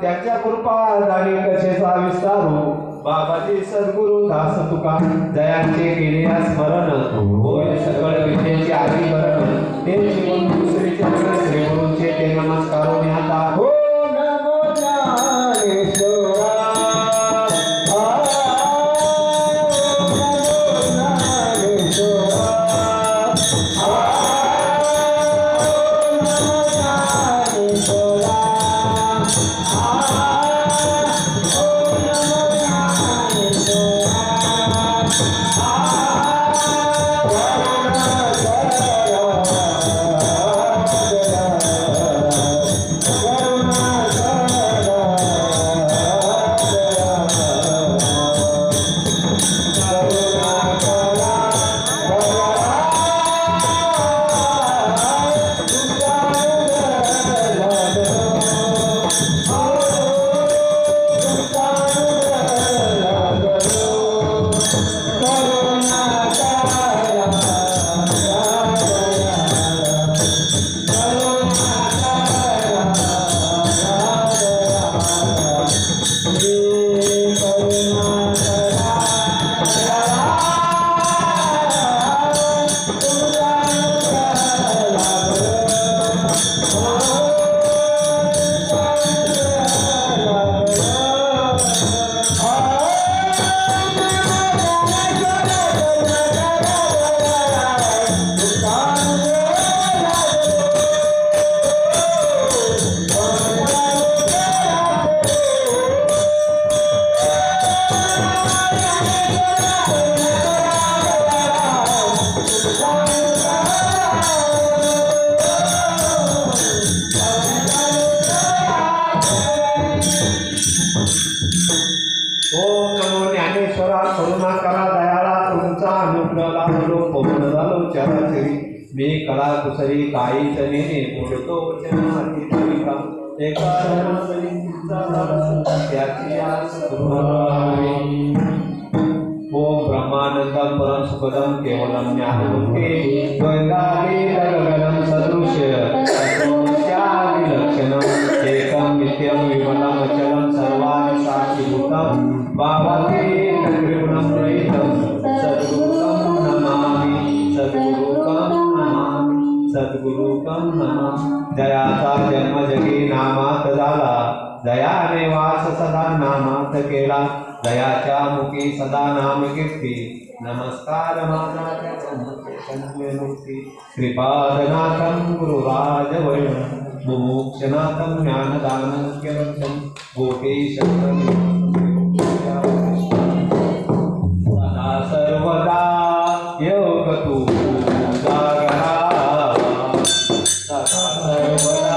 त्याच्या कृपा दानी कशेचा विस्तारू बाबाजी सद्गुरु दास तुका जयांचे केले स्मरण होय सकळ विद्येचे आदिकरण ते जीवन दुसरे चरण श्री गुरूंचे ते नमस्कारो न्याता हो नमो ज्ञानेश्वरा मी कला कुसरी काहीच नेने बोलतो वचनाती भाविका एका त्याची आस ओम ब्रह्मानंदम परम सुखदम केवलम ज्ञानमुक्ते द्वैतादि गगनं सदृश्य तत्त्वमस्यादि लक्षणम् एकं नित्यं विमलं अचलं सर्वाणि साक्षीभूतं भावते निर्गुणं रहितं सद्गुरुं नमामि सद्गुरुकं नमामि जयाचा जन्म जगी नामात झाला दयाने वास सदा नामात केला दयाच्या मुखी सदा नाम कीर्ती नमस्कार माझा मूर्ती श्रीपादनाथं गुरुराजवैण मुमुक्षनाथं ज्ञानदानं केवलं गोपीशं सदा सर्वदा योग तू जागरा सदा सर्वदा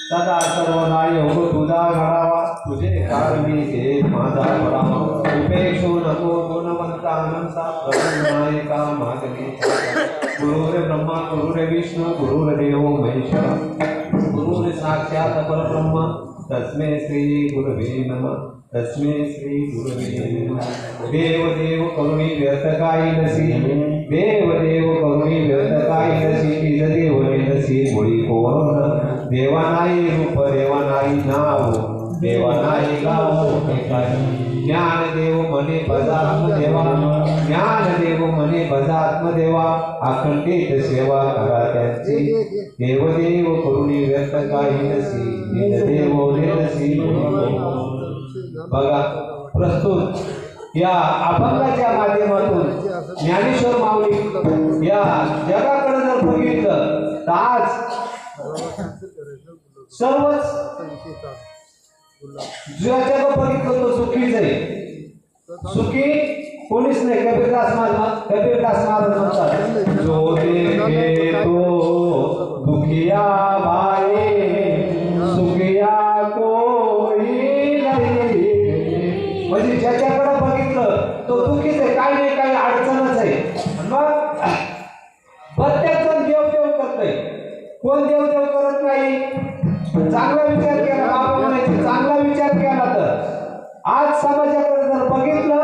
सदा सर्वदा योग तुझा घडावा तुझे कारणी हे माझा परावा उपेक्षो नको गुणवंत कारणं सा ब्रह्मनायका मागणे गुरुरे ब्रह्मा गुरुरे विष्णु गुरुर्देवो महेश्वर गुरुरे साक्षात परब्रह्म तस्मै श्री गुरवे नमः तस्मै श्री गुरवे नमः देव देव करुणी व्यर्थ काही नसी देव देव करुणी व्यर्थ काही नसी तिज देव नसी मुळी कोण देवा नाही रूप देवा नाही नाव देवा नाही गाव ज्ञान देव मने भजात्मदेवा ज्ञान देव मने भजात्मदेवा अखंडित सेवा करा त्यांची देव देव करुणी व्यर्थ काही नसी देव नसी बघा प्रस्तुत या अभंगाच्या माध्यमातून ज्ञानेश्वर माऊली या जगाकडे जर बघितलं तर आज सर्वच जग बघितलं तो सुखीच आहे सुखी कोणीच नाही कबीरदास महाराज म्हणतात जो देखे तो दुखिया भाई सुखिया कोई नाही म्हणजे ज्याच्याकडे बघितलं तो दुखीच आहे काही नाही काही अडचणच आहे मग प्रत्येक जण देव करतोय कोण देव करत नाही चांगला विचार केला बाबा म्हणायचे चांगला विचार केला तर आज समाजाकडे जर बघितलं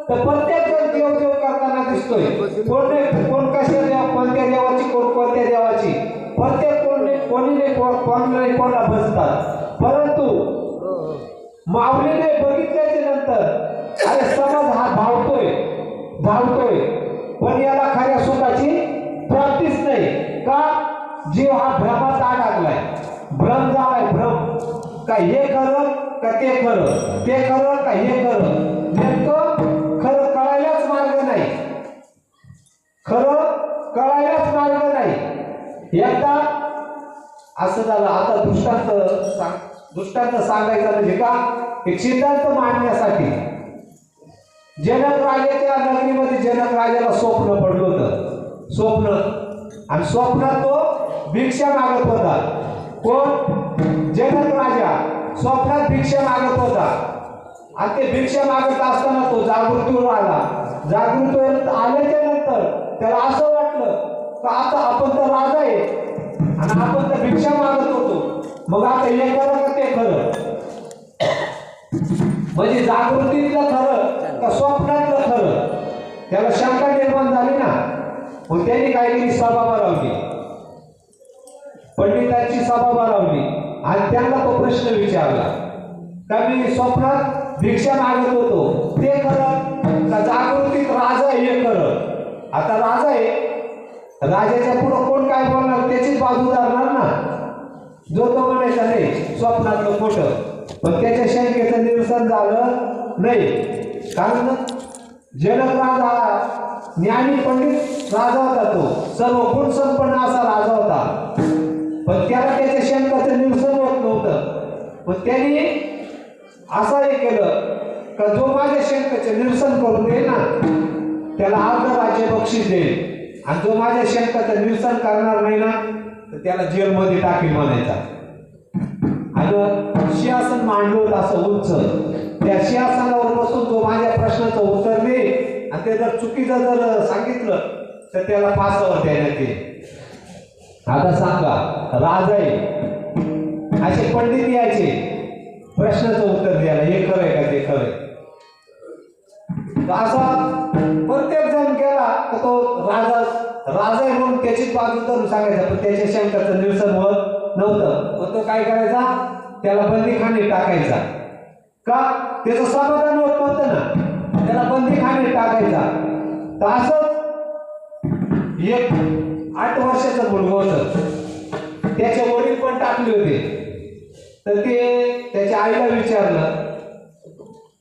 तर प्रत्येक जण देव करताना दिसतोय कोण कशा देव कोणत्या देवाची कोणत्या देवाची प्रत्येक कोणाला बसतात परंतु माऊलीने बघितल्याच्या नंतर अरे समाज हा धावतोय पण याला खऱ्या सुखाची प्राप्तीच नाही का जीव हा भ्रमात अडकलाय भ्रम झालाय भ्रम का हे खरं का ते खरं ते खरं का हे खरं नेमकं खरं कळायलाच मार्ग नाही खरं कळायलाच मार्ग नाही एकदा असं झालं आता दृष्टांत सांगायचा म्हणजे का एक सिद्धांत मांडण्यासाठी जनक राजाच्या नगरीमध्ये जनक राजाला स्वप्न पडलं होतं स्वप्न आणि स्वप्नात तो भिक्षा मागत होता कोण जनक राजा स्वप्नात भिक्षा मागत होता आणि ते भिक्षा मागत असताना तो जागृतीवर आला जागृतीवर आल्याच्या नंतर त्याला असं वाटलं का आता आपण तर राजा आहे आणि आपण तर भिक्षा मागत होतो मग आता हे खरं का ते खरं म्हणजे जागृतीतलं खरं का स्वप्नातलं खरं त्याला शंका निर्माण झाली ना मग त्यांनी काय केली सभा भरवली पंडितांची सभा भरवली आणि त्यांना तो प्रश्न विचारला का मी स्वप्नात भिक्षा मागत होतो ते खरं का जागृतीत राजा हे खरं आता राजा आहे राजाच्या पुढे कोण काय बोलणार त्याचीच बाजू धरणार ना जो तो म्हणायचा नाही स्वप्नातलं खोटं पण त्याच्या शंकेचं निरसन झालं नाही कारण जनक राजा ज्ञानी पंडित राजा होता तो सर्व गुण संपन्न असा राजा होता पण त्याला त्याच्या शंकाचं निरसन होत नव्हतं पण त्यांनी असं हे केलं का जो माझ्या शंकाचे निरसन करून देईल ना त्याला अर्ध राज्य बक्षीस देईल आणि जो माझ्या शंकाचं निरसन करणार नाही ना तर त्याला जेलमध्ये टाकील म्हणायचा आणि सिंहासन मांडलं होतं असं उंच त्या सिंहासनावर बसून तो माझ्या प्रश्नाचं उत्तर देईल आणि ते जर चुकीचं जर सांगितलं तर त्याला फासावर देण्यात येईल आता सांगा राजा आहे असे पंडित यायचे प्रश्नाचं उत्तर द्यायला हे खरंय का ते खरंय असा प्रत्येक जण गेला तर तो राजा आहे म्हणून त्याचीच बाजू धरून सांगायचा पण त्याच्या शंकाचं निरसन होत नव्हतं पण तो काय करायचा त्याला बंदीखाने टाकायचा का त्याचं समाधान होत नव्हतं ना त्याला बंदीखाने टाकायचा तर असंच एक 8 वर्षाचं मुलगा होतं त्याचे वडील पण टाकले होते तर ते त्याच्या आईला विचारलं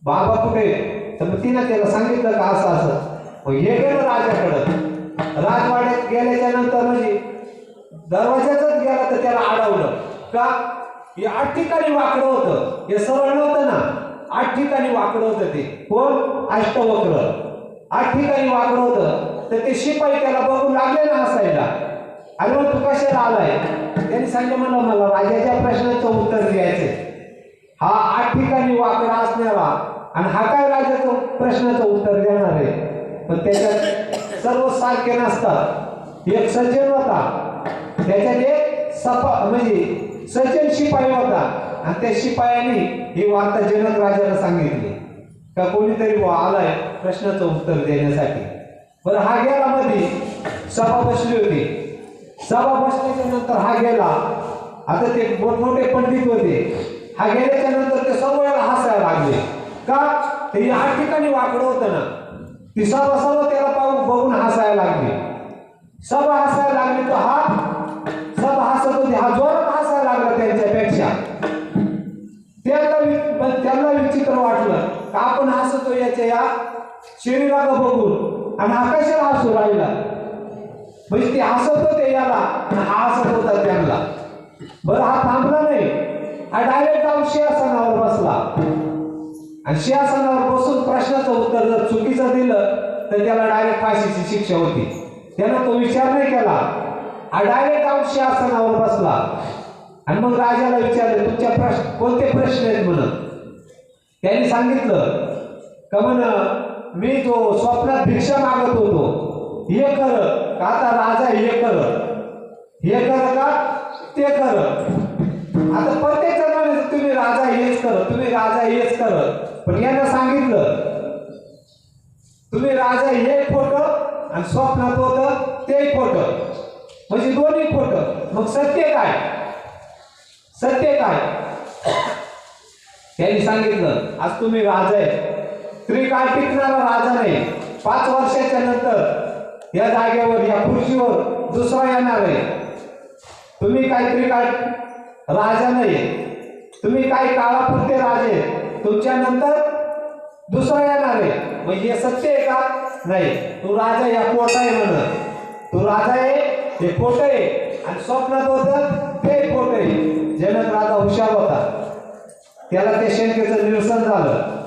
बाबा कुठे तर मग तिनं त्याला सांगितलं का असं असं मग हे गेलं राजाकडं राजवाड्यात गेल्याच्या नंतर म्हणजे दरवाजाच गेला तर त्याला अडवलं का हे 8 ठिकाणी वाकडं होतं हे सरळ नव्हतं ना 8 ठिकाणी वाकडं होतं ते कोण अष्टवक्र 8 ठिकाणी वाकडं होतं तर ते शिपाई त्याला बघून लागले ना हसायला अरे मग तू कशाला आलाय त्यांनी सांगितलं मला राजाच्या प्रश्नाचं उत्तर द्यायचंय हा 8 ठिकाणी वाकडा असणारा आणि हा काय राजाचं प्रश्नाचं उत्तर देणार आहे पण त्याच्यात सर्व सारखे नसतात. एक सज्जन होता, त्याच्यात एक म्हणजे सज्जन शिपाई होता, आणि त्या शिपायाने ही वार्ता जनक राजाला सांगितली का कोणीतरी आलाय प्रश्नाचं उत्तर देण्यासाठी. बरं, हा गेला मध्ये, सभा बसली होती. सभा बसल्याच्या नंतर हा गेला. आता ते मोठमोठे पंडित होते. हा गेल्याच्या नंतर ते सर्व वेळेला हसायला लागले. का ते या ठिकाणी वाकडं होतं ना, ती सभा सर्व त्याला पाहून बघून हसायला लागली. सभा हसायला लागली तर हा सभा हसत होती, हा जोरात हसायला लागला त्यांच्यापेक्षा. त्यांना विचित्र वाटलं का आपण हसतो याच्या या शरीराला बघून, आणि हा कशाला हसू राहिला. म्हणजे ते हसत होते याला आणि हा हसत होता त्यांना. बरं, हा थांबला नाही. हा डायरेक्ट जाऊन सिंहासनावर बसला, आणि सिंहासनावर बसून प्रश्नाचं उत्तर जर चुकीचं दिलं तर त्याला डायरेक्ट फाशीची शिक्षा होती. त्यानं तो विचार नाही केला. हा डायरेक्ट जाऊन सिंहासनावर बसला, आणि मग राजाला विचारले तुमच्या कोणते प्रश्न आहेत म्हणून. त्यांनी सांगितलं का मी जो स्वप्नात भिक्षा मागत होतो हे कर का आता राजा हे कर का ते कर. आता प्रत्येक जण तुम्ही राजा हेच कर, तुम्ही राजा हेच कर. पण यांना सांगितलं तुम्ही राजा हे खोटं आणि स्वप्नात होतं ते खोटं, म्हणजे दोन्ही खोटं. मग सत्य काय, सत्य काय. त्यांनी सांगितलं आज तुम्ही राजा आहे, त्रिकाळ टिकणारा राजा नाही. 5 वर्षाच्या नंतर या जागेवर या खुर्चीवर दुसरा येणार आहे. तुम्ही काय त्रिकाळ राजा नाही, तुम्ही काही काळापुरते राजे, तुमच्या नंतर दुसरा येणार आहे. म्हणजे हे सत्य आहे का नाही. तू राजा या खोटा आहे म्हणत, तू राजा आहे हे खोटं आहे, आणि स्वप्नात होतं ते खोटं आहे. जनक राजा हुशार होता, त्याला त्या शंकेचं निरसन झालं.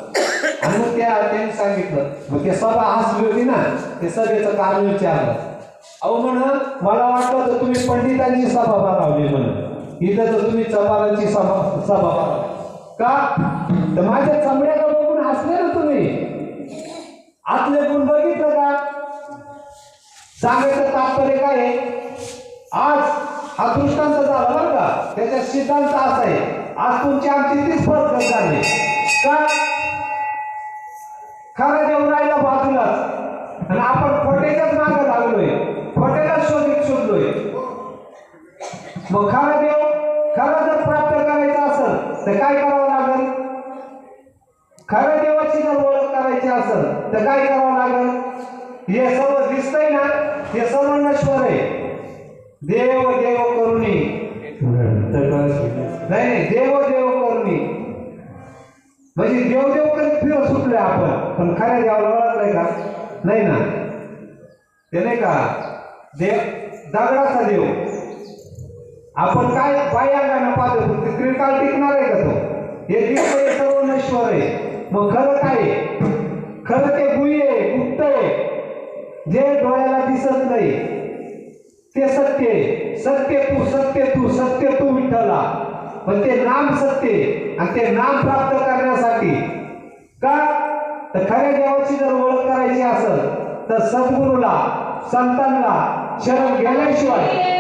आणि मग त्यांनी सांगितलं. मग ते सभा हसली होती ना, ते सभेचं कारण विचारलं. अहो म्हण मला वाटलं तर तुम्ही पंडितांची सभा भरवली म्हणून, इथं तर तुम्ही चबारांची सभा भरवली का. तर माझ्या चमड्याला बघून हसले ना तुम्ही, आतले गुण बघितलं का. सांगायचं तात्पर्य काय आहे, आज हा दृष्टांत झाला बरं का. त्याचा सिद्धांत असा आहे, आज तुमची आमची तीच फरक झाली का. खरा देव राहिला बाजूलाच, आणि आपण खोट्याच्याच मागे लागलोय, खोट्यालाच शोधलोय. मग खरा जर प्राप्त करायचा असेल तर काय करावं लागेल. खऱ्या देवाची जर ओळख करायची असेल तर काय करावं लागेल. हे सर्व दिसतंय ना, हे सर्व नश्वर आहे. देव देव करुणी नाही, देव देव करुणी म्हणजे देवदेव करीत फिरत सुटले आपण, पण खऱ्या देवाला ओळखलंय का नाही ना. ते नाही का देव दगडाचा देव आपण काय बाह्यांगाने पाहतो, ते त्रिकाळ टिकणार आहे का तो. हे दिसतंय सर्व नश्वर आहे. मग खरं काय आहे, खरं ते गुह्य आहे, गुप्त आहे, जे डोळ्याला दिसत नाही ते सत्य आहे. सत्य तू विठ्ठला. पण ते नाम सत्य, आणि ते नाम प्राप्त करण्यासाठी का तर खऱ्या देवाची जर ओळख करायची असेल तर सद्गुरूला संतांना शरण गेल्याशिवाय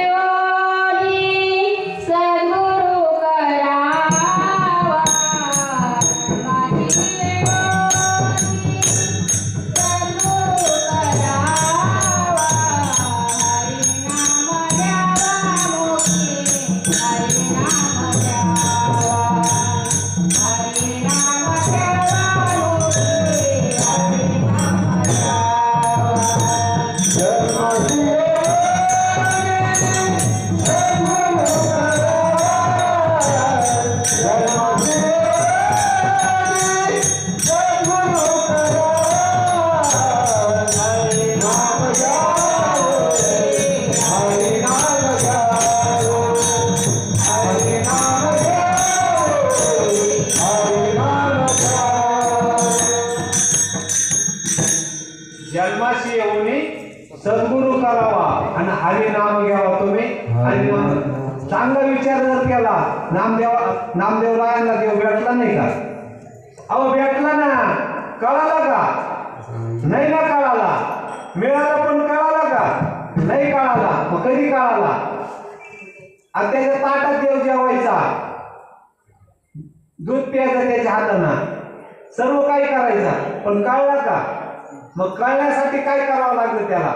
जन्माशी येऊनी सद्गुरू करावा आणि हरी नाम घ्यावा. तुम्ही हरी नाम चांगला विचार जर केला, नामदेवरायांना देव भेटला नाही का. अहो भेटला ना, कळाला का. नाही ना कळाला. मिळाला पण कळाला का? नाही कळाला. मग कधी कळाला? आता त्याच्या ताटात देव जेवायचा, दूध प्यायचं त्याच्या हातानं, सर्व काही करायचं, पण कळला का? मग कळण्यासाठी काय करावं लागलं त्याला?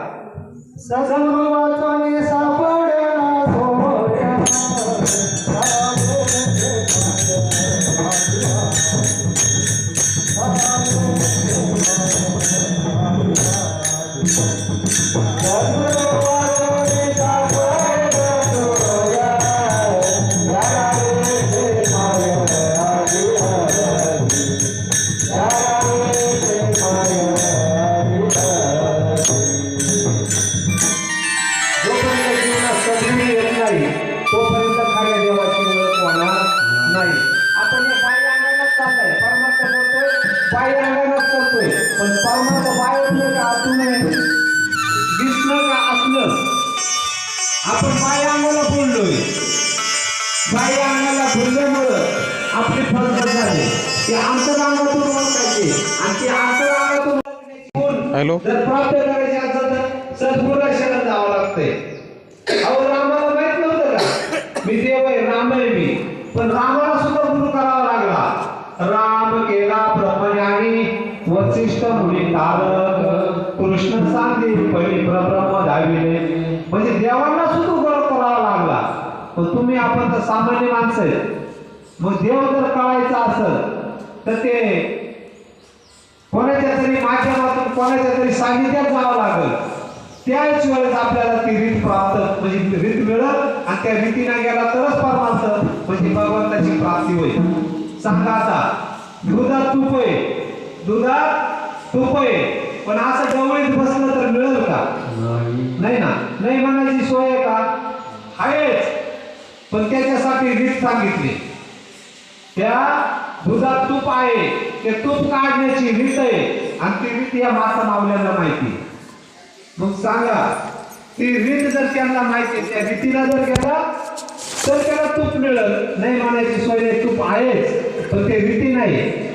सद्गुरुवाचने सापडेना सोहळ्या तोपर्यंत खऱ्या देवाची ओळख होणार नाही. आपण हे बाह्य अंगानेच चाललाय, परमार्थ करतोय, बाह्य अंगानेच करतोय, पण परमार्थ बाहेर का आतून दिसणं का असणं. आपण बाह्य अंगाला बोललोय, बाह्य अंगाला बोलल्यामुळं आपली फसगत झाली. ते अंतरांगातून ओळखायचे आणि ते अंतरांगातून जर प्राप्त करायचे असेल तर सद्गुरूला शरण जावं लागतंय. अहो रामाला माहित नव्हतं का मी देव आहे, राम आहे मी, पण रामाला सुद्धा गुरु करावा लागला. राम केला ब्रह्मज्ञानी वसिष्ठ मुनी तारक कृष्ण सांगे पहिले ब्रह्म धाविले. म्हणजे देवांना सुद्धा गुरु करावा लागला. पण तुम्ही आपण तर सामान्य माणसं आहे. मग देव जर कळायचा असेल तर ते कोणाच्या तरी माध्यमातून कोणाच्या तरी सानिध्यात जावं लागेल. त्याच वेळेस आपल्याला ती रीत प्राप्त म्हणजे रीत मिळत आणि त्या रीतीने गेला तरच परमार्थ म्हणजे भगवंताची प्राप्ती होईल. सांगा आता दुधात तूप आहे, दुधात तूप आहे, पण असं जवळीत बसलं तर मिळेल का? नाही ना. नाही म्हणायची सोय आहे का? आहेच, पण त्याच्यासाठी रीत सांगितली. त्या दुधात तूप आहे, ते तूप काढण्याची रीत आहे आणि ती रीत या माता मावल्यांना माहिती. मग सांगा ती रीत जर त्यांना माहिती, त्या रीतीला जर गेला तर त्याला तूप मिळत. नाही म्हणायची सोय नाही, तूप आहेच, पण ते रीती नाही.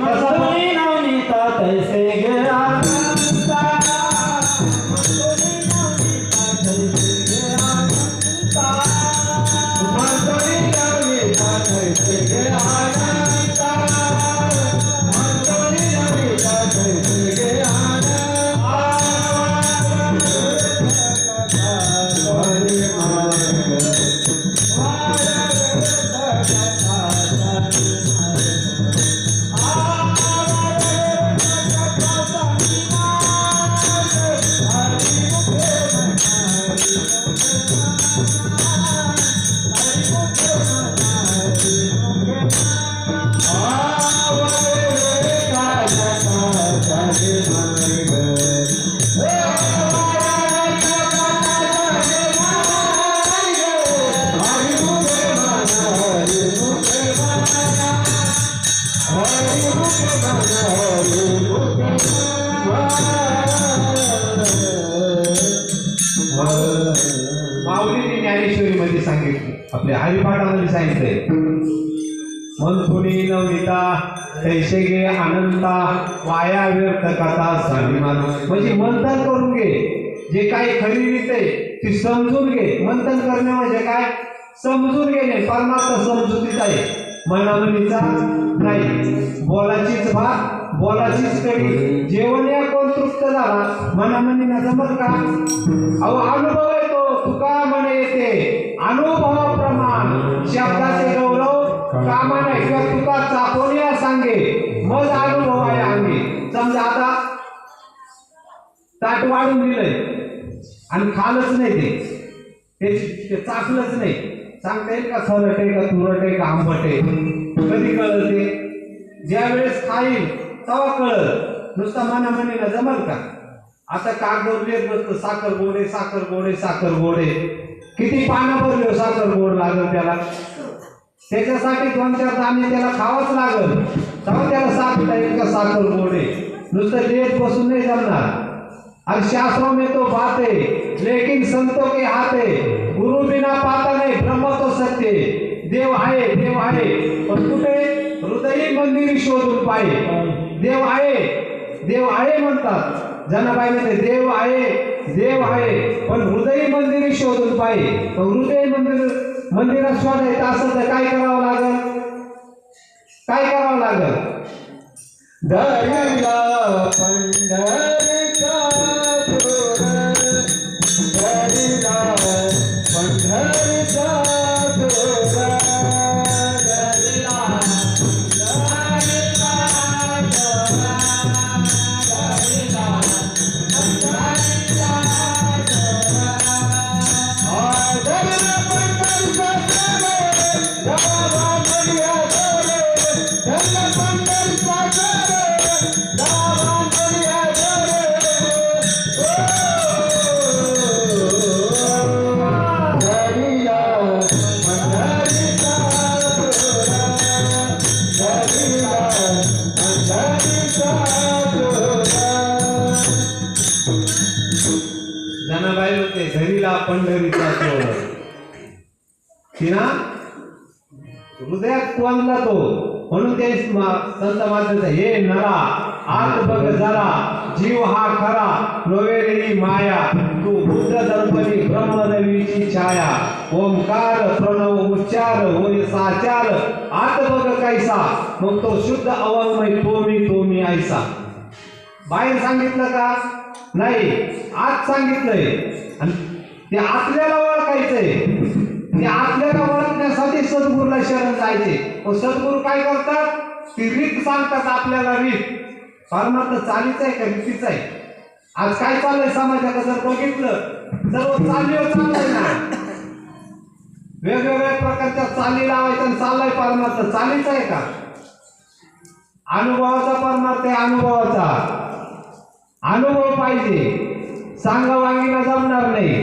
माऊलीने ज्ञानेश्वरी मध्ये सांगितले, आपल्या हरिपाठामध्ये सांगितलंय, मंथुनी नवनीता तैसे गे अनंता वाया व्यर्थ कथा स्वाभिमान. म्हणजे मंथन करून घे, जे काही खरी रीत आहे ती समजून घे. मंथन करणे म्हणजे काय? समजून घेणे. परमार्थ समजुतीच आहे, मनामनीचा नाही. बोलाचीच भात बोलाचीच कडी, जेवण या कोण तृप्त झाला मनामनीला जमत का? अहो अनुभव येतो, तुका म्हणे येते अनुभव प्रमाण. शब्दाचे गौरव कामा नाही किंवा तुका चाकोनिया सांगे मग अनुभव आहे अंगी. समजा आता ताट वाढून दिलंय आणि खालच नाही, ते चाकलंच नाही, सांगता येईल का सरट आहे का तुरट आहे का आंबट आहे? कधी कळलं ते? ज्या वेळेस खाईल तेव्हा कळलं. नुसता मनामनीला जमल का? आता कागदावर लिहित बसतं साखर गोडे साखर गोडे साखर गोडे. किती पानं भरले साखर गोड लागल त्याला? त्याच्यासाठी 2-4 दाणे त्याला खावाच लागल, तेव्हा त्याला सांगता येईल का साखर गोडे? नुसतं लिहित बसून नाही जमणार. और शास्त्रों में तो बात है लेकिन संतों के हाथ है. गुरु बिना पाता नहीं ब्रह्म तो सत्य. देव आहे देव आहे, पण कुठे? हृदयी मंदिरी शोधून पाहे. देव आहे देव आहे म्हणतात. जनाबाई म्हणते देव आहे पण हृदय मंदिरी शोधून पाहिजे. हृदय मंदिरात शोधायचं असं तर काय करावं लागल? दरिला पंढरीचा जोर, दरिला पंढरीचा जोर, दरिला पंढरीचा जोर, दरिला पंढरीचा जोर, दरिला पंढरीचा जोर, गावा मडिया जोर, दरिला पंढरीचा जोर, गावा मडिया जोर, दरिला पंढरीचा जोर, दरिला पंढरीचा जोर. जनाबाई होते घरीला पंढरीचा जोर. तिना हृदयात कोणला तो म्हणून ते संत मात्र हे नरा आत बघ जरा जीव हा खरा नवेरी माया तू बुद्ध दर्पणी ब्रह्मदेवीची छाया ओंकार प्रणव उच्चार होय साचार आत बघ कैसा मग तो शुद्ध अवंगमय तो मी ऐसा. बाहेर सांगितलं का? नाही, आत सांगितलंय. आणि ते आपल्याला ओळखायचंय. ते आपल्याला ओळखण्यासाठी सद्गुरूला शरण जायचे. व सद्गुरू काय करतात? ती रीत सांगतात आपल्याला. रीत परमार्थ चालीच आहे का रीतीच आहे? आज काय चाललंय समाजाला जर बघितलं सर्व चालीवर चाललंय ना. वेगवेगळ्या प्रकारच्या चाली लावायच्या आणि चाललाय परमार्थ चालीच आहे का? अनुभवाचा परमार्थ आहे. अनुभव पाहिजे. सांगावांगीला जमणार नाही.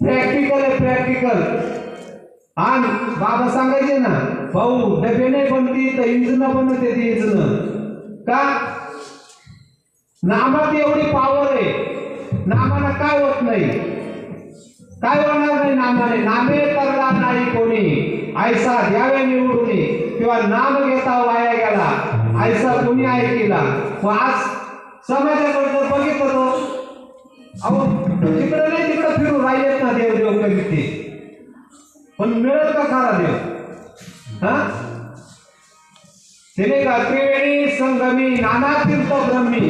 प्रॅक्टिकल आहे प्रॅक्टिकल. आणि बाबा सांगायचे ना भाऊ डबे नाही बनती तर इंजन बनते ती इंजन. का? नामात एवढी पॉवर आहे. नामाला काय होत नाही? काय होणार नाही नामाने? नामे तरला नाही कोणी ऐसा द्यावे निवडून किंवा नाम घेता वाया गेला ऐसा कोणी ऐकला. आज समाजाकडे जर बघितलं तो अहो तिकडं नाही तिकडं फिरून राहिलेत ना देव करीत ते. पण मिळत का खरा देव? हा ते नाही का त्रिवेणी संगमी नाना तीर्थ ब्रह्मी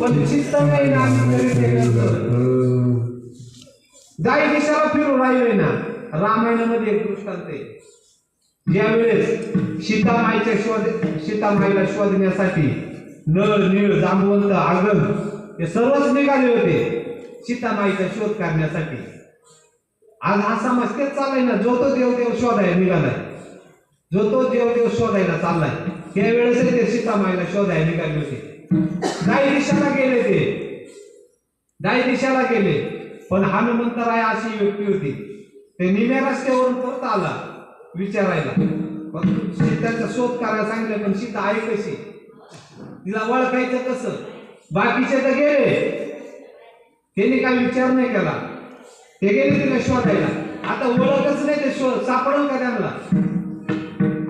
पण चित्त नाही नामी करीत जाई दिशाला फिरून राहिले ना. रामायणामध्ये एक दृष्टांत आहे. ज्यावेळेस सीतामाईला शोधण्यासाठी नळ नीळ जांबवंत आगन हे सर्वच निघाले होते सीतामाईचा शोध करण्यासाठी. आज हा समाज तेच चाललाय ना. जो तो देव शोधायला निघालाय. जो तो देव शोधायला चाललाय. त्यावेळेस ते सीतामाईला शोधायला निघाले होते. दाई दिशाला गेले पण हनुमंतराय अशी व्यक्ती होती. ते निम्या रस्त्यावरून परत आला विचारायला. सीताचा शोध करायला सांगितलं पण सीता आहे कशी? तिला ओळखायचं कसं? बाकीचे तर गेले त्यांनी काय विचार नाही केला. ते गेले तिला शोधायला. आता ओळखच नाही ते शोध सापडल का त्यांना?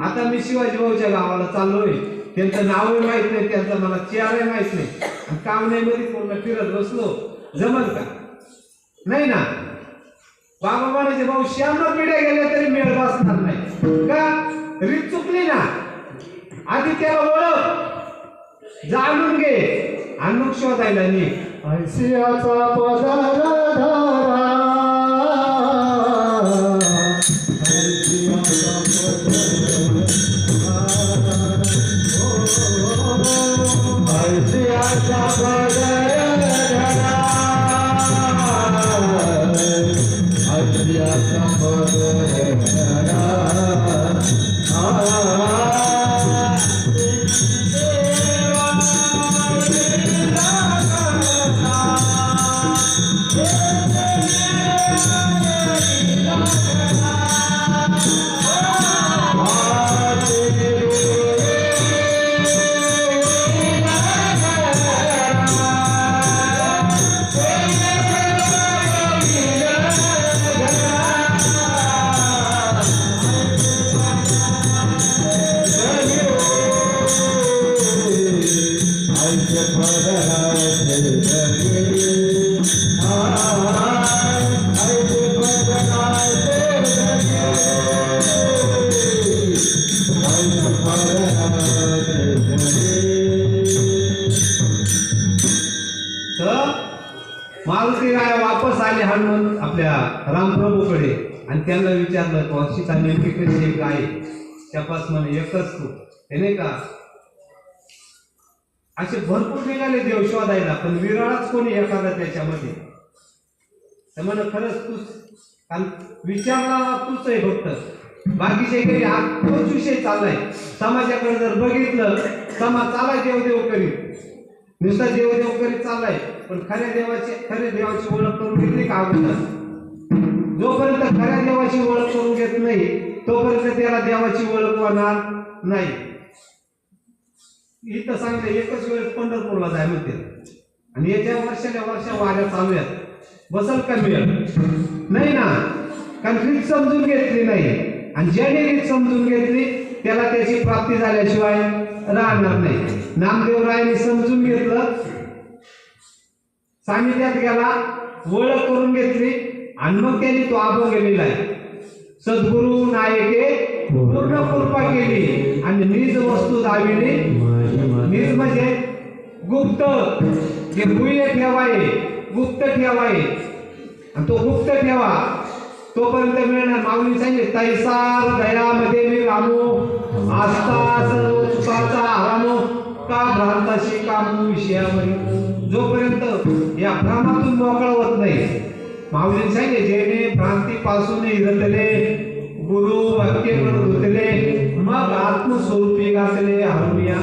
आता मी शिवाजी भाऊच्या गावाला चाललोय. त्यांचं नावही माहित नाही. त्यांचा मला चेहराही माहित नाही. कामण्यामध्ये पूर्ण फिरत बसलो जमल का? नाही ना. बाबा म्हणायचे भाऊ 96 पिढ्या गेल्या तरी मेळ बसणार नाही. का? रीत चुकली ना. आधी त्याला ओळख जाणून घे आणि मग शोधायला नी. ऐसियाचा पदारा मारुती राय वापस आले हनुमंत आपल्या रामप्रभूकडे आणि त्यांना विचारलं तो सीता नेमकी कशी आहे काय तपास म्हणे एकच तू हे नाही का. असे भरपूर निघाले देव शोधायला पण विरळच कोणी एखादा त्याच्यामध्ये. तर म्हण खरंच तूच विचारला तूच आहे फक्त बाकीचे काही तोच विषय चाललाय. समाजाकडे जर बघितलं समाज चालाय देवदेव करीत नुसता देवदेव करीत चाललाय पण खऱ्या देवाची ओळख करून घेतली का अगोदर. जोपर्यंत खऱ्या देवाची ओळख करून घेत नाही तोपर्यंत त्याला देवाची ओळख होणार नाही. इथं सांगलं एकच वेळेस पंढरपूरला जाय म्हणते आणि याच्या वर्षा वाऱ्या चालू आहेत बसल का मिळेल नाही ना. कारण रीत समजून घेतली नाही आणि ज्याने रीत समजून घेतली त्याला त्याची प्राप्ती झाल्याशिवाय राहणार नाही. नामदेवरायांनी समजून घेतलं सानिध्यात गेला ओळख करून घेतली आणि मग त्यांनी तो अभंग लिहिला आहे. सद्गुरु नायके पूर्ण कृपा केली आणि निज वस्तू दाविली. निज म्हणजे गुप्त जे गुह्य ठेवाय गुप्त ठेवाय आणि तो गुप्त ठेवा तोपर्यंत मिळणार. माऊली सांगितले तैसार दयामध्ये मी रामो आस्था सर्व चुकाचा रामो का भ्रांताशी कामू विषयामध्ये. जोपर्यंत या भ्रमातून मोकळा होत नाही माऊली सांगितले जेणे भ्रांतीपासून हिरतले गुरु वाक्य म्हणत होतले मग आत्मस्वरूपी घातले हरमिया.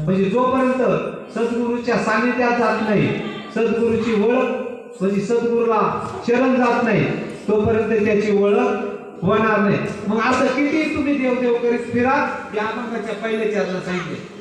म्हणजे जोपर्यंत सद्गुरूच्या सानिध्यात जात नाही सद्गुरूची ओळख म्हणजे सद्गुरूला शरण जात नाही तोपर्यंत त्याची ओळख होणार नाही. मग असं किती तुम्ही देवदेव करीत फिरा या अभंगाच्या पहिल्या चरणात सांगितले.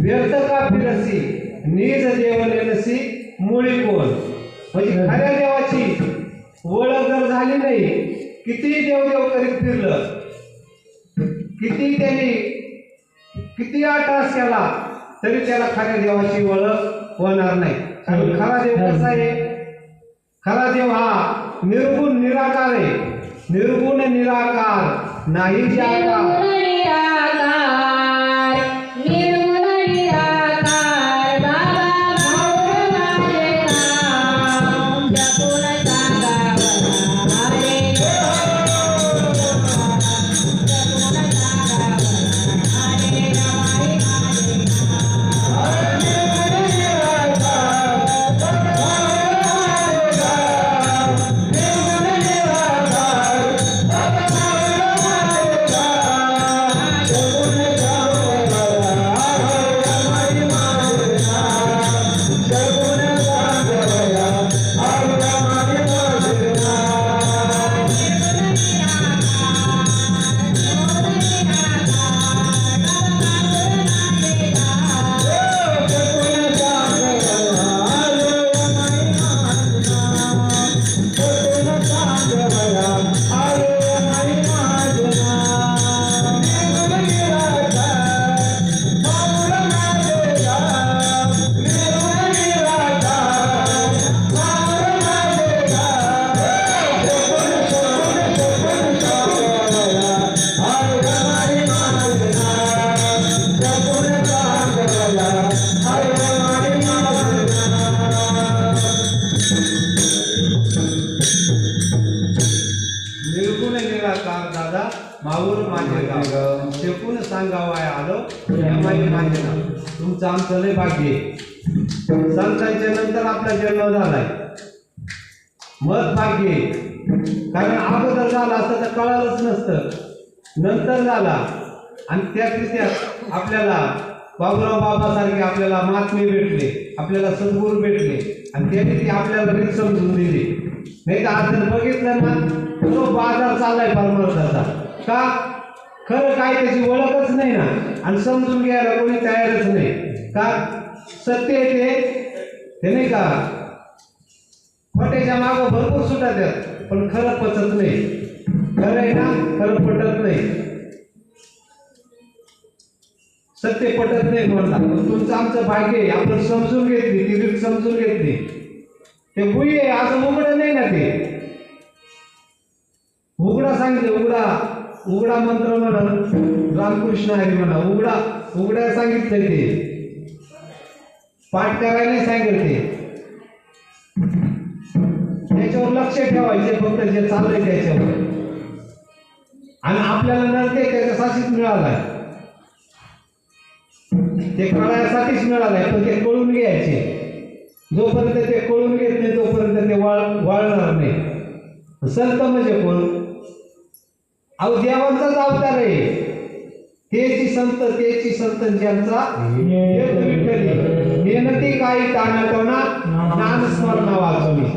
व्यर्थ का फिरसी निज देव नेनसी मुळी कोण. म्हणजे खऱ्या देवाची ओळख जर झाली नाही किती देवदेव करीत फिरलं किती त्यांनी किती अट्टास केला तरी त्याला खऱ्या देवाची ओळख होणार नाही. कारण खरा देव कसा आहे खरा देव हा निर्गुण निराकार आहे. निर्गुण निराकार नाही जाकार बाप दादा माऊर माझे गाव शेकून सांगावाय आलो यमाई माझे नाव. तुमचं आमचं लय भाग्य आहे. संतांच्या नंतर आपला जन्म झालाय मत भाग्य आहे. कारण अगोदर झाला असतं तर कळालंच नसतं, नंतर झाला. आणि त्यात आपल्याला बाबूराव बाबासारखे आपल्याला महात्मे भेटले, आपल्याला सद्गुरू भेटले आणि त्यांनी ती आपल्याला रीत समजून दिली. नाही तर आज जर बघितलं ना तो बाजार चाललाय परमार्थाचा. का खरं काय त्याची ओळखच नाही ना आणि समजून घ्यायला कोणी तयारच नाही. का सत्य ते नाही का खोट्याच्या मागं भरपूर सुटा द्यात पण खरं पचत नाही. खरं आहे ना खरं पटत नाही, सत्य पटत नाही म्हणला. तुमचं आमचं भाग्य आहे आपण समजून घेतली, ती रीत समजून घेतली. ते गुही आहे असं उघडं नाही ना, ते उघडा सांगितलं. उघडा मंत्र म्हणा, रामकृष्ण हरी म्हणा, उघडा सांगितलंय. ते पाठ करायला नाही सांगितले. त्याच्यावर लक्ष ठेवायचे फक्त जे चाललंय त्याच्यावर. आणि आपल्याला नरते त्याच्यासाठीच मिळालाय, ते कळायसाठीच मिळालाय. पण ते कळून घ्यायचे. जोपर्यंत ते कळून घेत नाही तोपर्यंत ते वाळणार नाही. संत म्हणजे कोण? अहो देवांचाच अवतार आहे. तेची संत ज्यांचा मेहनती काही ताणा ज्ञान स्मरणा वाचवली.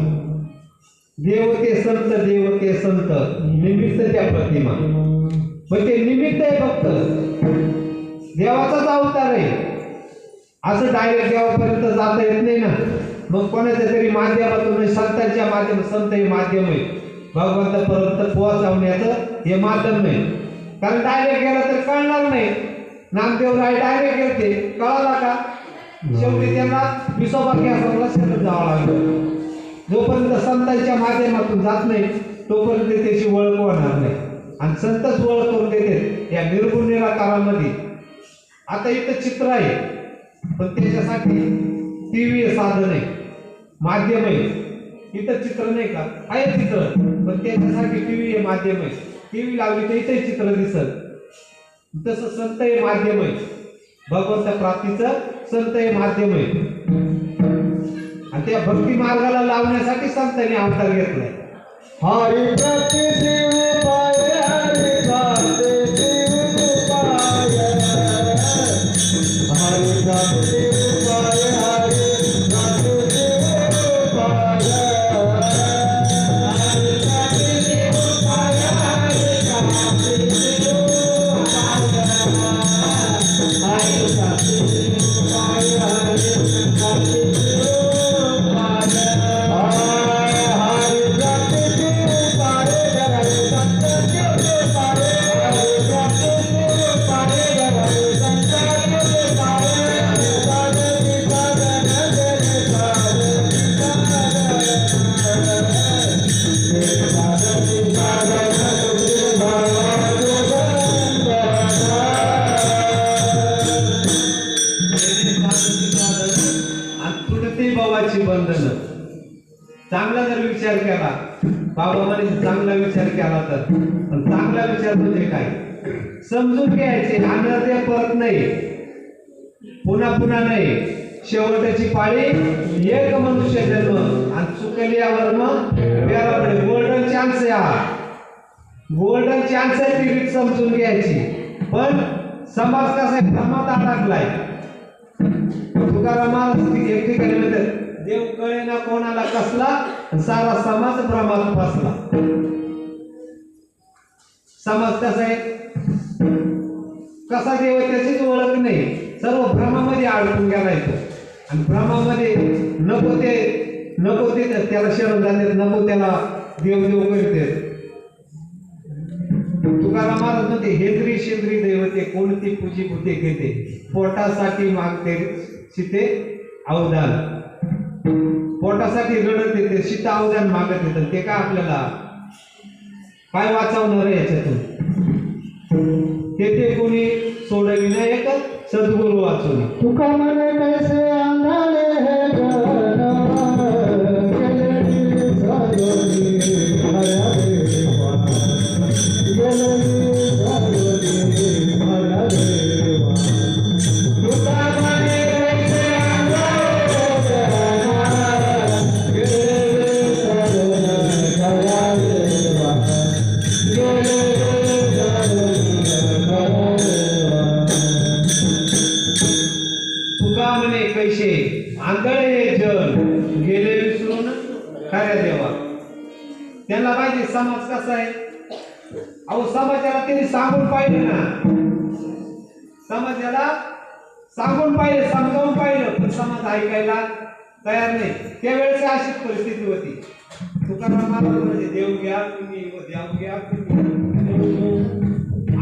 देव ते संत निमित्त त्या प्रतिमा. पण ते निमित्त आहे फक्त, देवाचाच अवतार आहे. असं डायरेक्ट देवापर्यंत जाता येत नाही ना. मग कोणाच्या तरी माध्यमातून, संतांच्या माध्यम, संत हे माध्यम आहे भगवंतापर्यंत पोहोचवण्याचं, हे माध्यम नाही. कारण डायरेक्ट गेला तर कळणार नाही. नामदेव राय डायरेक्ट गेलते, कळाला का? शेवटी त्यांना विसोबा घ्यायला शेतात जावं लागलं. जोपर्यंत संतांच्या माध्यमातून जात नाही तोपर्यंत त्याची ओळख होणार नाही. आणि संतच ओळख करून देते या निर्गुण निराकारामध्ये. आता इथं चित्र आहे पण त्याच्यासाठी टीव्ही साधन आहे, माध्यम आहे. इथं चित्र नाही का? आहे चित्र, पण त्याच्यासाठी टीव्ही हे माध्यम आहे. टीव्ही लावली तर इथे चित्र दिसत. तसं संत हे माध्यम आहे. भगवंत प्राप्तीचं संत हे माध्यम आहे. आणि त्या भक्ती मार्गाला लावण्यासाठी संतांनी अवतार घेतलाय. हरि प्रति शिव पाय, हरि प्रति शिव पाय, हरि प्रति शिव पाय, हरि प्रति शिव पाय, हरि प्रति शिव पाय, हरि प्रति शिव पाय, हरि प्रति शिव पाय, हरि प्रति बंधन. चांगला जर विचार केला, बाबाने चांगला विचार केला तर, चांगला विचार म्हणजे काय? समजून घ्यायचे. ते परत नाही, पुन्हा नाही. शेवटची पाळी एक मनुष्य जन्म आणि चुकली यावर मग वेळापडे. गोल्डन चान्स आहे हा, गोल्डन चान्स आहे. ती रीत समजून घ्यायची. पण समाज कसा आहे, भ्रमात अडकलाय. तुकाराम महाराज एक ठिकाणी म्हणतात, देव कळेना कोणाला कसला, सारा समाज भ्रमात फसला. समाज कसा आहे, कसा देव त्याचीच ओळख नाही. सर्व भ्रमामध्ये अडकून गेलाय तो. आणि भ्रमामध्ये नको ते त्याला शरण जाण्यात, नको त्याला देव करते. तुकाराम महाराज म्हणते, हेद्री शेंद्री दैवते कोणती पूजी भूते घेते, पोटासाठी मागते सीते अवदान. पोटासाठी रडत येते, सीता अवदान मागत येतं. ते काय आपल्याला काय वाचवणार आहे याच्यातून? ते कोणी सोडविना एक सद्गुरू वाचवणे. तुका म्हणे कैसे आंधळे हे गण, तुका म्हणे कैसे आंधळे जन गेले विसरून खऱ्या देवा. त्यांना पाहिजे समाज कसा आहे. अहो समाजाला त्यांनी सांगून पाहिलं ना, समाजाला सांगून पाहिलं, समजावून पाहिलं, पण समाज ऐकायला तयार नाही. त्यावेळेस अशीच परिस्थिती होती. तुकाराम महाराज म्हणजे देव घ्या तुम्ही व देव घ्या तुम्ही,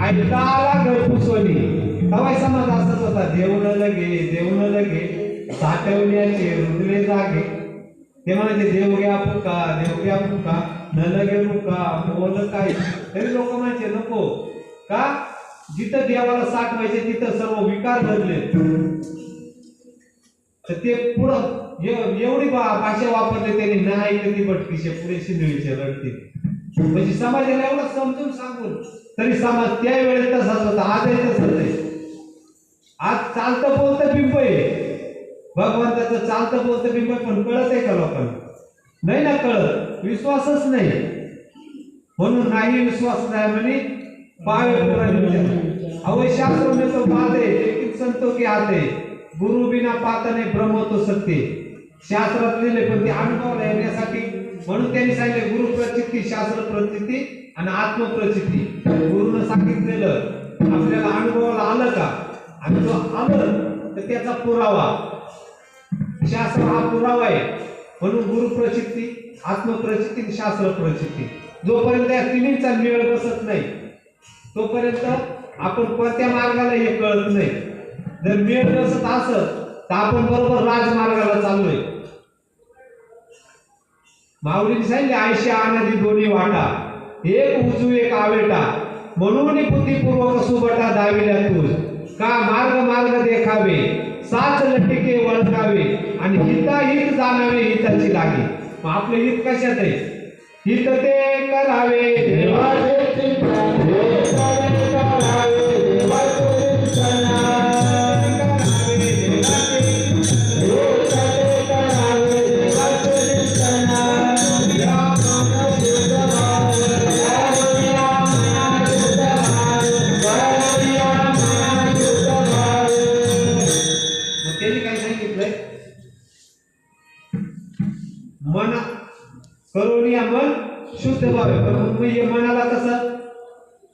ऐकता आला घर पुसवली. तवाय समाज असत होता. देव न लगे साठवण्याचे रुजले जागे. ते म्हणायचे देव घ्या फुका न लगे मुका बोल काय. तरी लोक म्हणायचे नको का, जिथं देवाला साठवायचे तिथं सर्व विकार धरले. तर ते पुढं एवढी भाषा वापरली त्यांनी, नाही कधी बटकीशे पुढे शिंदळीचे रडते. म्हणजे समाजाला एवढं समजून सांगून तरी समाज त्यावेळेस तसाच होता, आजही तसंच आहे. आज चालतं बोलतं बिंब आहे भगवंताचं, चालतं बोलतं बिंब, पण कळत आहे का लोकांना? नाही ना कळत. विश्वासच नाही. म्हणून नाही विश्वास नाही म्हणे पावे पुराणे. अवश्य शास्त्र में तो बात है लेकिन संतों के हाथे, गुरु बिना पातने ब्रह्म तो सत्य. शास्त्रात लिहिले पण ते अनुभव येण्यासाठी. म्हणून त्यांनी सांगितले गुरु प्रचिती, शास्त्र प्रचिती आणि आत्मप्रचिती. गुरुनं सांगितलेलं आपल्याला अनुभवाला आलं का, आणि जो आलं तर त्याचा पुरावा. शास्त्र हा पुरावा आहे. म्हणून गुरु प्रचिती, आत्मप्रचिती, शास्त्र प्रचिती. जोपर्यंत या तिन्हीचा मेळ बसत नाही तोपर्यंत आपण कोणत्या मार्गाला हे कळत नाही. जर मेळ बसत असत तर आपण बरोबर राजमार्गाला चाललोय. माऊलीने सांगितले आयशे आनंदी दोन्ही वाटा, एक उजू एक आवेटा, म्हणून बुद्धिपूर्वक सुबटा दाविल्या तुझ. का मार्ग देखावे, साच लटिके वळखावे, आणि हिताहित जाणावे हिताची लागे. मग आपलं हित कशात आहे? हित ते करावे देवाचे चिंतन, मन करून या मन शुद्ध व्हावे. पण हे मनाला कसं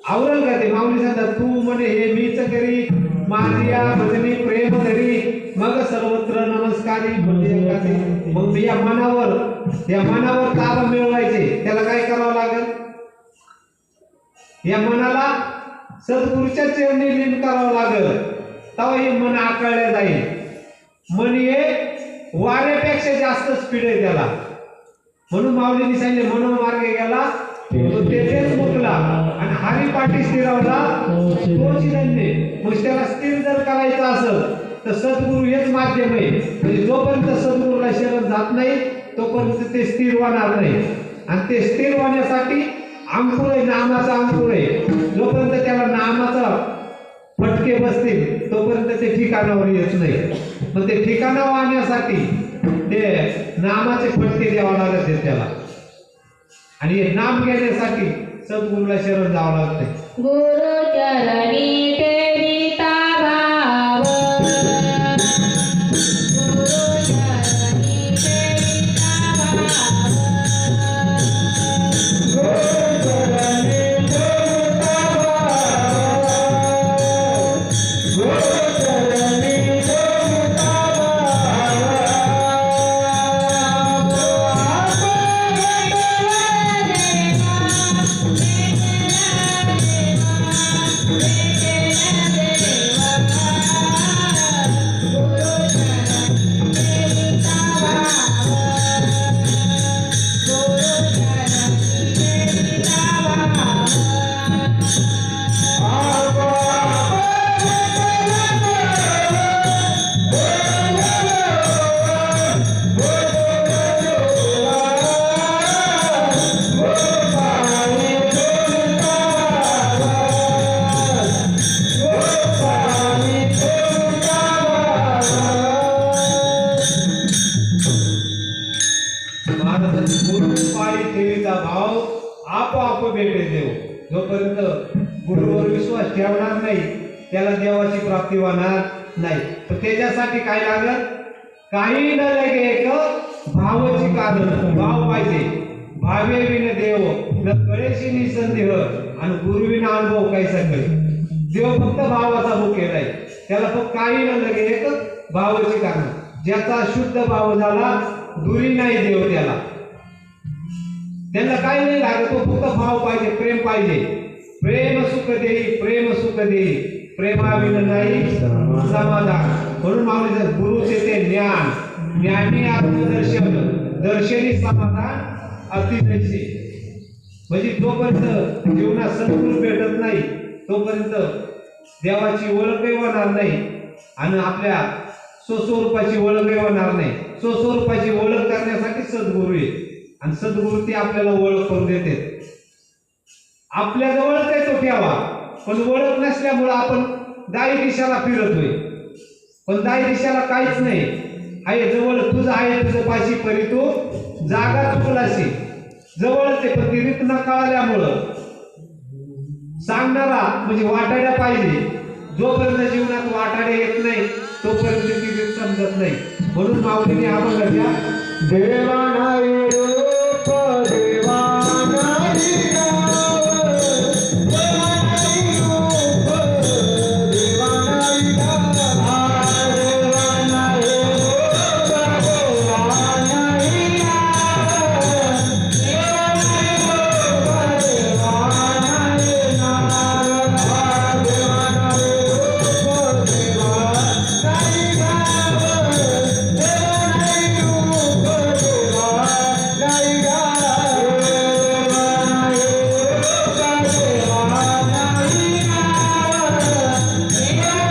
आवरण का ते? माऊली सांगतात तू म्हणे हे मीच करी, माझी या भजनी प्रेम धरी, मग सर्वत्र नमस्कारी म्हणजे. मग या मनावर ताबा मिळवायचे, त्याला काय करावं लागेल? या मनाला सद्गुरूच्या चरणी लीन करावं लागेल, तेव्हा हे मन आकळल्या जाईल. मन हे वाऱ्यापेक्षा जास्त स्पीड आहे त्याला. म्हणून माऊलीने सांगितले मनोमार्गे गेला तो तेथेच मुकला, आणि हरी पाठी स्थिरावला तो चिरंजीव. मग त्याला स्थिर जर करायचं असेल तर सद्गुरू हेच माध्यम आहे. म्हणजे जोपर्यंत सद्गुरूला शरण जात नाही तोपर्यंत ते स्थिर होणार नाही. आणि ते स्थिर होण्यासाठी अंकुर आहे, नामाचा अंकुर आहे. जोपर्यंत त्याला नामाचा फटके बसतील तोपर्यंत ते ठिकाणावर येत नाही. मग ते ठिकाणावर आणण्यासाठी ते नामाचे फटके द्यावा लागत त्याला, आणि हे नाम घेण्यासाठी सद्गुरूला शरण जावं लागते. गुरु चरणी तेरिता भाव, गुरु चरणी तेरिता भाव, गुरु चरणी तेरिता भाव, गुरु चरणी तेरिता भाव. गुरुवर विश्वास ठेवणार नाही त्याला देवाची प्राप्ती होणार नाही. तर त्याच्यासाठी काय लागत? काही न लगे एक भावाची कारण भाव पाहिजे. भावे विन देव न कळेशी निसंदेह आणि गुरुविन अनुभव काय सगळे. देव फक्त भावाचा भूक केलाय, त्याला फक्त काही न लगे एक भावाची कारण. ज्याचा शुद्ध भाव झाला दुरी नाही देव त्याला. त्यांना काही नाही लागत, तो फक्त भाव पाहिजे, प्रेम पाहिजे. प्रेम सुख देई, प्रेम सुख देई, प्रेमाविन नाही समाधान. म्हणून माऊलीचं गुरुचे ते ज्ञान, ज्ञानी आत्मदर्शन, दर्शनी समाधान अतिदैसे. म्हणजे जोपर्यंत जीवनात सद्गुरू भेटत नाही तोपर्यंत देवाची ओळखही होणार नाही आणि आपल्या स्वस्वरूपाची ओळखही होणार नाही. स्वस्वरूपाची ओळख करण्यासाठी सद्गुरू आहे आणि सद्गुरू ते आपल्याला ओळख करून देते. आपल्या जवळच आहे तो ठेवा, पण ओळख नसल्यामुळे आपण दाई दिशाला फिरतोय. पण दाई दिशाला काहीच नाही आहे, जवळ तुझं आहे, तुझं पाशी परी तू जागा चुकलाशी. जवळच आहे, पण ती रीत न कळाल्यामुळं सांगणारा म्हणजे वाटाड्या पाहिजे. जोपर्यंत जीवनात वाटाडे येत नाही तोपर्यंत ती रीत समजत नाही. म्हणून माऊलीने आपण घ्या देवा नाही रूप, देवा नाही नाव, देवा नाही रूप, देवा नाही नाव, देवा नाही रूप, देवा नाही नाव, देवा नाही रूप, देवा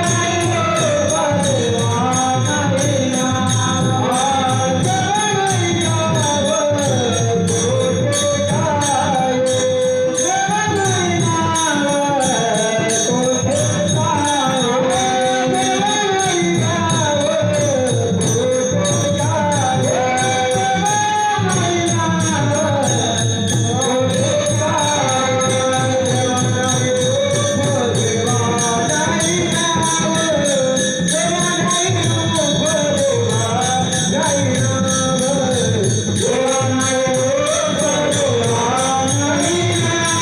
नाही नाव, देवा नाही रूप, देवा नाही नाव, देवा नाही रूप, देवा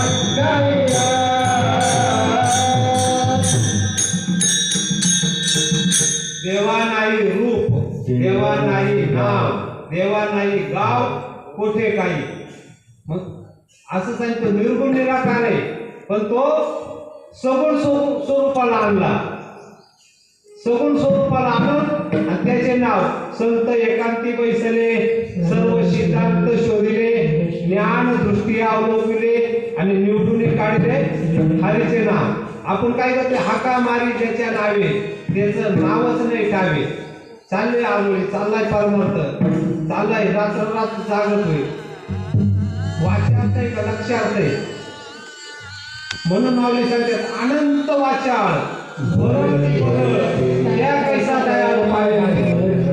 नाही देवा नाही रूप, देवा नाही नाव, देवा नाही गाव, कोठे काही. मग असं सांगतो निर्गुण निराकार आहे, पण तो सगुण स्वरूपाला आणला. सगुण स्वरूपाला आणून आणि त्याचे नाव संत एकांती बैसले, सर्व सिद्धांत शोधिले, ज्ञान दृष्टी अवलोकिले आणि निवडून काढले हरीचे नाव. आपण काय करते, हाका मारी त्याच्या नावे, त्याचं नावच नाही ठावे. चालले आलोय, चाललाय परमार्थ, चाललाय रात्र रात्र जागतोय, वाचार्थ आहे का लक्षार्थ आहे. म्हणून माऊली सांगतात अनंत वाचाळ त्या कैसा दयाळू पाय आहे.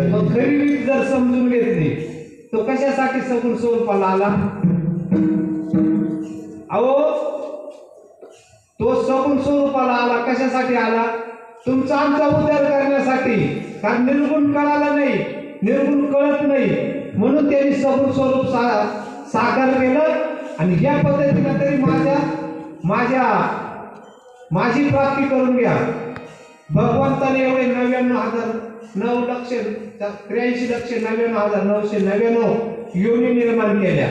मग खरी रीत जर समजून घेतली तो कशासाठी सगुण स्वरूपाला आला? अहो तो सगुण स्वरूपाला आला कशासाठी आला? तुमचा आमचा उद्धार करण्यासाठी. कारण निर्गुण कळाला नाही, निर्गुण कळत नाही, म्हणून त्यांनी सगुण स्वरूप साकार केलं. आणि या पद्धतीने तरी माझी प्राप्ती करून घ्या. भगवंताने एवढे 93,83,93,999 योनी निर्माण केल्या,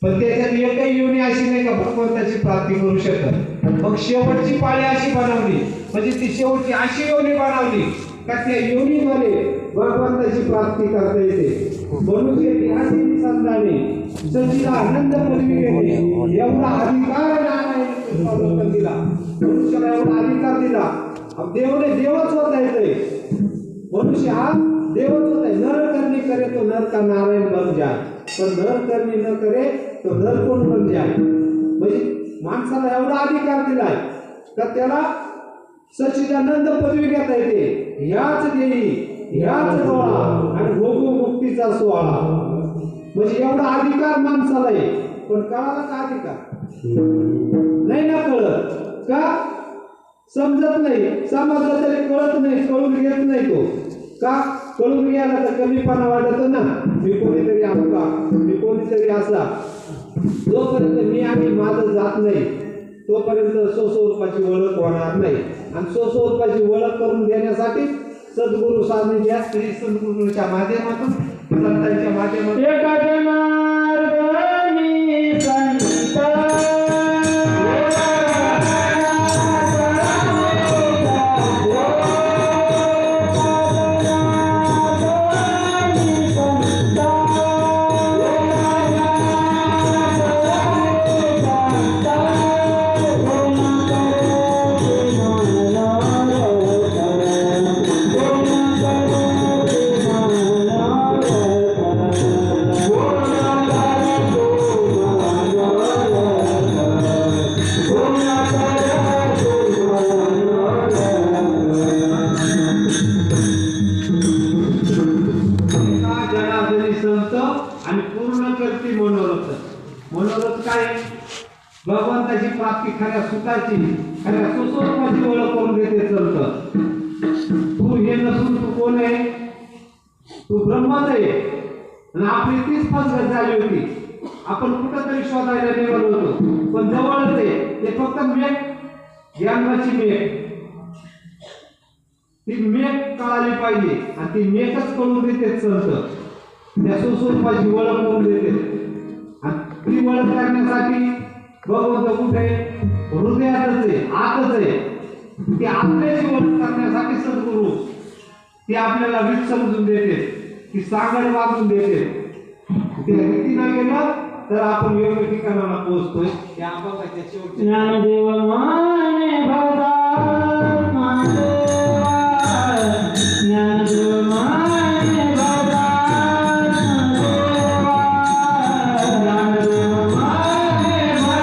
पण त्याच्यात एकही योनी अशी नाही का भगवंताची प्राप्ती करू शकत. मग शेवटची पाळी अशी बनवली, म्हणजे ती शेवटची अशी योनी बनवली का त्या योनीमध्ये भगवंताची प्राप्ती करता येते. मनुष्य ध्यानी संताने सचिदा आनंद पदवी घेते. एवढा अधिकार दिला मनुष्याला, एवढा अधिकार दिला. देवने देवच होता येते, मनुष्य हा देवच होता है. नर करनी करे तो नर का नारायण बन जाए, पण नर करनी न करे तो नर कोण बन जाए. म्हणजे माणसाला एवढा अधिकार दिलाय का त्याला सच्चिदानंद पदवी घेता येते. ह्याच देई ह्याच डोळा आणि भोगू मुक्तीचा सोहळा. म्हणजे एवढा अधिकार माणसाला आहे, पण कळाला का आधी का नाही ना कळत का समजत नाही समजलं तरी कळत नाही कळून घेत नाही तो का कळून घ्यायला तर कमीपणा वाटत ना मी कोणीतरी आमका मी कोणीतरी असा जोपर्यंत मी आणि माझं जात नाही तोपर्यंत स्वस्वरूपाची ओळख होणार नाही आणि स्वस्वरूपाची ओळख करून देण्यासाठी सद्गुरू साधनेच्या श्री सद्गुरूच्या माध्यमातून संतांच्या माध्यमातून एका जनार्दनी संत आणि पूर्ण करते मनोरथ मनोरथ काय भगवंताची प्राप्ती खऱ्या सुखाची खऱ्या सुस्वरूपाची ओळख करून देते संत तू हे नसून तू कोण आहे तू ब्रह्मच आहे आणि आपली तीच फसगत झाली होती आपण कुठंतरी शोधायला निघालो होतो पण जवळच आहे ते फक्त मेघ ज्ञानाची मेघ ती मेघ कळाली पाहिजे आणि ती मेघच कळून देते संत त्या सुस्वरूपाची ओळख करून देते आणि ती ओळख करण्यासाठी भगवंत कुठे हृदयातच आहे आतच आहे ती आत्म्याची ओळख करण्यासाठी सद्गुरू ती आपल्याला वीज समजून देते ती सांगड वाजून देते ते रीतीनं गेलं तर आपण योग्य ठिकाणाला पोहोचतोय त्या अभंगाच्या शेवटच्या ज्ञानदेव माने भगवान ज्ञानदेव माने भगवान ज्ञानदेव माने भगवान ज्ञानदेव माने भगवान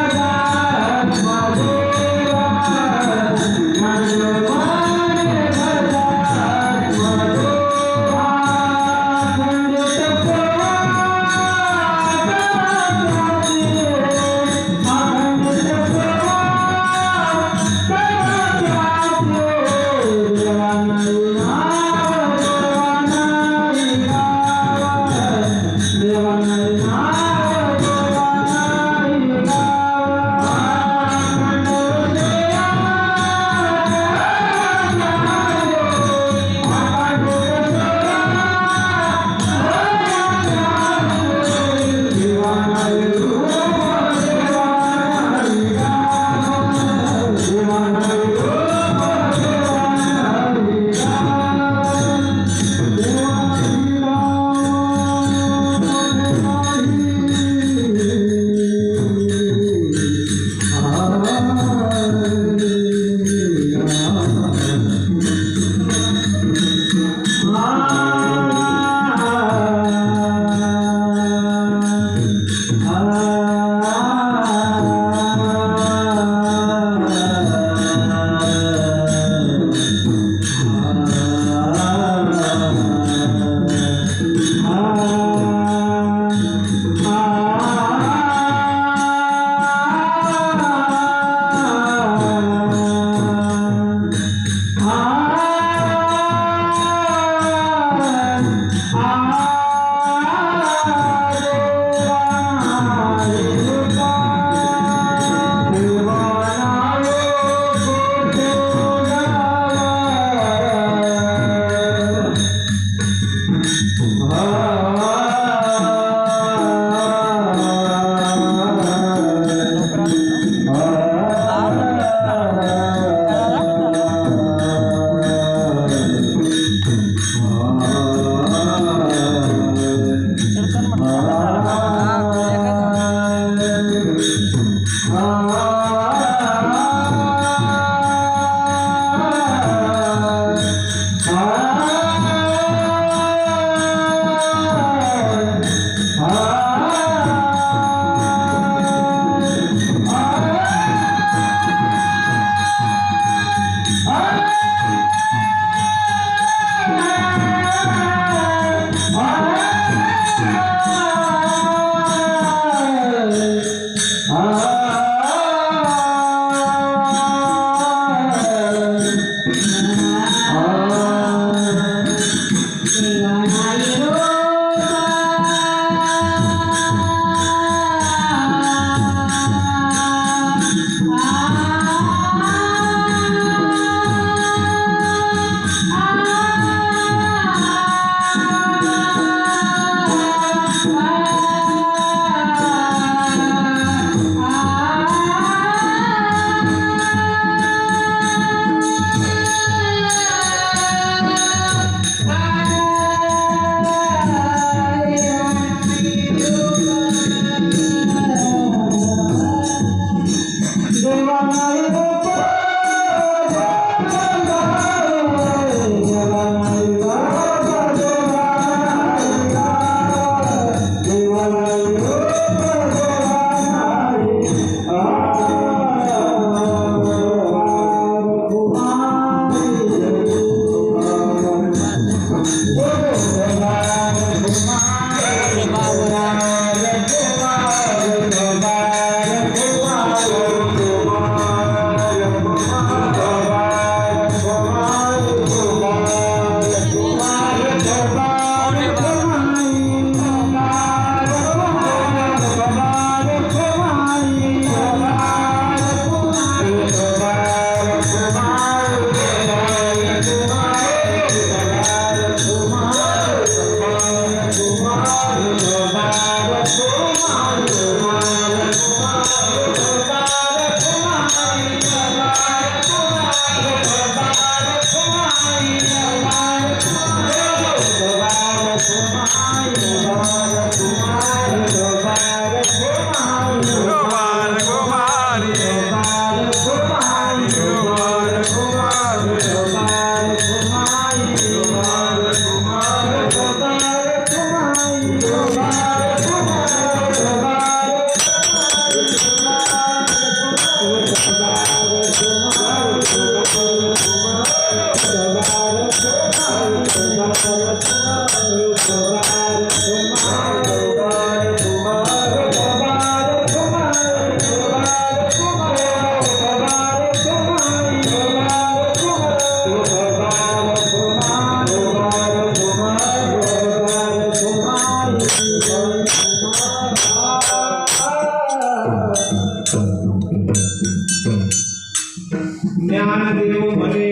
ज्ञानदेव म्हणे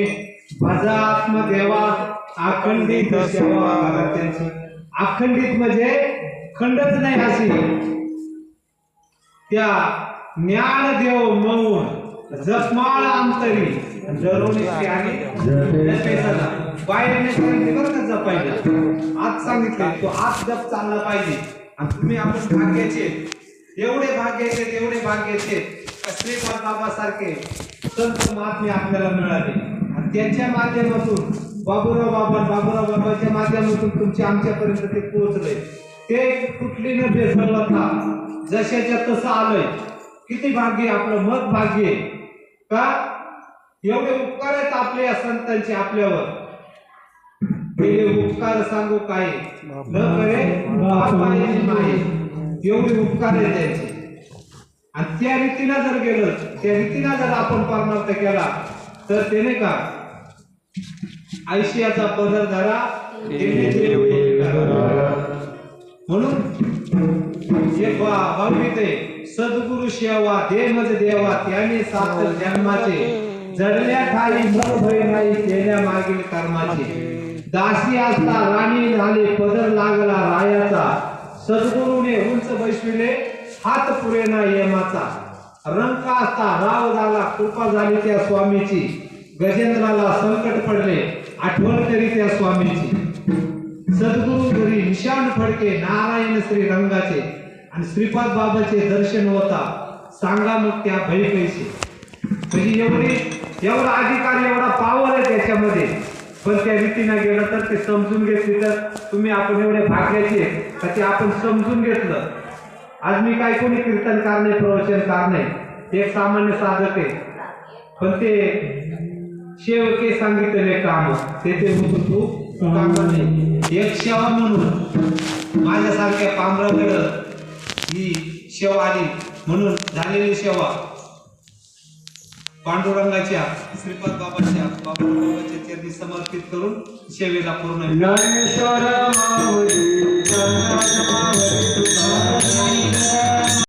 माझा आत्मदेवा अखंडित सेवा करा त्यांची. अखंडित म्हणजे खंडच नाही अशी. त्या ज्ञानदेव म्हणून जपमाळ अंतरी जरोनी आणि जपेसला बाहेर नाही सांगितले बरं का जपायला. आज सांगितले तो आज जप चालला पाहिजे. आणि तुम्ही आपण भाग्याचे एवढे भाग्याचे श्रीपाद बाबा सारखे संत महात्मे आपल्याला मिळाले आणि त्यांच्या माध्यमातून बाबूराव बाबाच्या माध्यमातून तुमचे आमच्यापर्यंत ते पोहोचले. ते कुठली न बेसरता जशाच्या तसं आलंय. किती भाग्य आपलं मत भाग्य का एवढे उपकार आहेत आपले या संतांचे आपल्यावर. केले उपकार सांगू काय न करे बापायची माये. एवढे उपकार आहे त्यांचे. आणि त्या रीतीनं जर गेलं त्या रीतीनं जर आपण परमार्थ केला तर त्याने का आयशियाचा पदर धरा म्हणून एक भावगीते सद्गुरु सेवा दे मज देवा त्याने सात जन्माचे जडल्या ठाई मन भय नाही केल्या मागील कर्माचे. दासी असता राणी झाले पदर लागला रायाचा. सद्गुरूने उंच बैसविले हात पुरेना यमाचा. रंका असता राव झाला कृपा झाली त्या स्वामीची. गजेंद्राला संकट पडले आठवण करी त्या स्वामीची. सद्गुरु घरी निशान फडके नारायण श्री रंगाचे. आणि श्रीपाद बाबाचे दर्शन होता सांगा मग त्या भय पैसे. म्हणजे एवढा अधिकार एवढा पावर आहे त्याच्यामध्ये. पण त्या रीतीनं गेलं तर ते समजून घेतली तर तुम्ही आपण एवढे भाग्याचे तर ते आपण समजून घेतलं. आज मी काय कोणी कीर्तनकार नाही प्रवचनकार नाही एक सामान्य साधक आहे. पण ते सेवके सांगितलेले काम ते तू काम नाही. एक सेवा म्हणून माझ्यासारख्या पामराकडं ही सेवा आली म्हणून झालेली सेवा पांडुरंगाच्या श्रीपाद बाबाच्या चरणी समर्पित करून सेवेला पूर्ण ज्ञानेश्वर माऊली